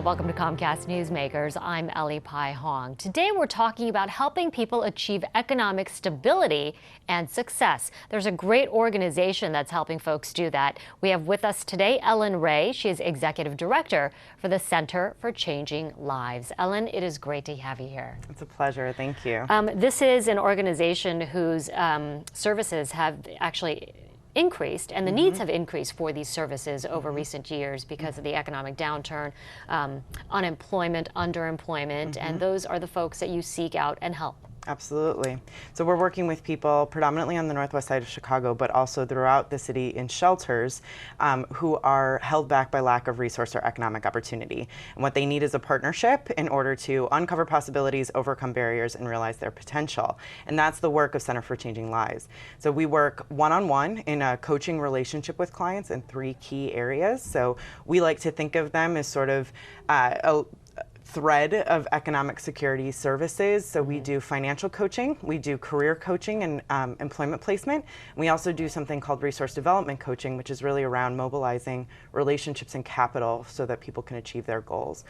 Welcome to Comcast Newsmakers. I'm Ellie Pai Hong. Today we're talking about helping people achieve economic stability and success. There's a great organization that's helping folks do that. We have with us today Ellen Ray. She is Executive Director for the Center for Changing Lives. Ellen, it is great to have you here. It's a pleasure. Thank you. This is an organization whose services have actually increased, and the needs have increased for these services over recent years because of the economic downturn, unemployment, underemployment, and those are the folks that you seek out and help. Absolutely. So we're working with people predominantly on the northwest side of Chicago, but also throughout the city in shelters who are held back by lack of resource or economic opportunity. And what they need is a partnership in order to uncover possibilities, overcome barriers, and realize their potential. And that's the work of Center for Changing Lives. So we work one-on-one in a coaching relationship with clients in 3 key areas. So we like to think of them as sort of a thread of economic security services. So we do financial coaching, we do career coaching and employment placement. We also do something called resource development coaching, which is really around mobilizing relationships and capital so that people can achieve their goals.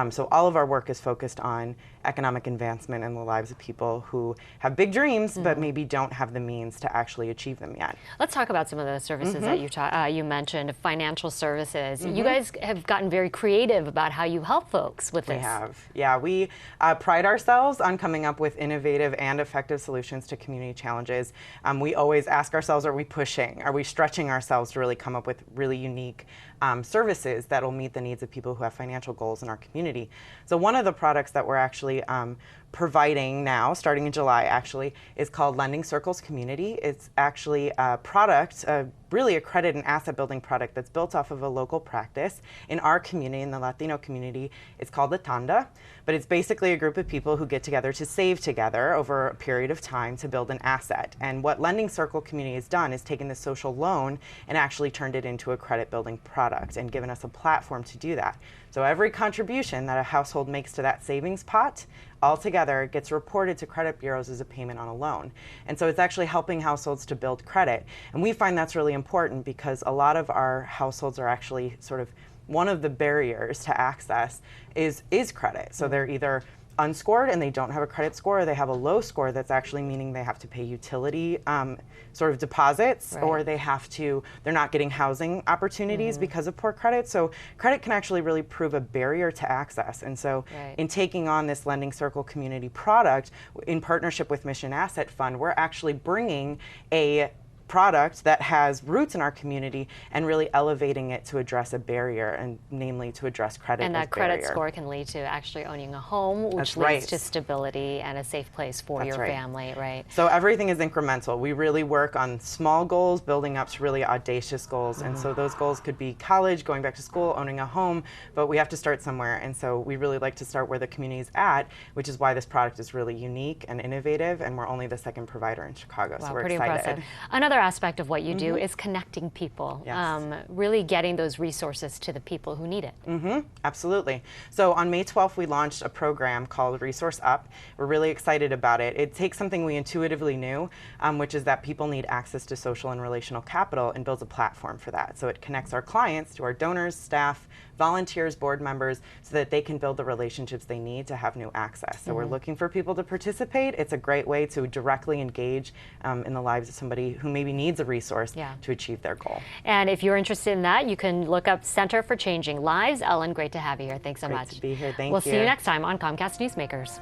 So all of our work is focused on economic advancement in the lives of people who have big dreams, but maybe don't have the means to actually achieve them yet. Let's talk about some of the services that you mentioned, financial services. You guys have gotten very creative about how you help folks with this. Yeah, we pride ourselves on coming up with innovative and effective solutions to community challenges. We always ask ourselves, are we pushing? Are we stretching ourselves to really come up with really unique services that will meet the needs of people who have financial goals in our community? So one of the products that we're actually providing now, starting in July actually, is called Lending Circles Community. It's actually a product, really a credit and asset building product that's built off of a local practice in our community, in the Latino community. It's called the Tanda, but it's basically a group of people who get together to save together over a period of time to build an asset. And what Lending Circle Community has done is taken this social loan and actually turned it into a credit building product and given us a platform to do that. So every contribution that a household makes to that savings pot altogether gets reported to credit bureaus as a payment on a loan. And so it's actually helping households to build credit. And we find that's really important because a lot of our households are actually sort of, one of the barriers to access is credit. So they're either unscored and they don't have a credit score, or they have a low score that's actually meaning they have to pay utility sort of deposits, or they're not getting housing opportunities because of poor credit. So credit can actually really prove a barrier to access. And so in taking on this Lending Circle Community product in partnership with Mission Asset Fund, we're actually bringing a product that has roots in our community and really elevating it to address a barrier, and namely to address credit. And that credit score can lead to actually owning a home, which leads to stability and a safe place for your family, right? So everything is incremental. We really work on small goals, building up to really audacious goals. And so those goals could be college, going back to school, owning a home, but we have to start somewhere. And so we really like to start where the community is at, which is why this product is really unique and innovative, and we're only the 2nd provider in Chicago, so we're pretty excited. Impressive. Another aspect of what you do is connecting people, really getting those resources to the people who need it. Absolutely. So on May 12th, we launched a program called Resource Up. We're really excited about it. It takes something we intuitively knew, which is that people need access to social and relational capital, and builds a platform for that. So it connects our clients to our donors, staff, volunteers, board members, so that they can build the relationships they need to have new access. So we're looking for people to participate. It's a great way to directly engage in the lives of somebody who maybe needs a resource to achieve their goal. And if you're interested in that, you can look up Center for Changing Lives. Ellen, great to have you here. Thanks so much. Great to be here. Thank you. We'll see you next time on Comcast Newsmakers.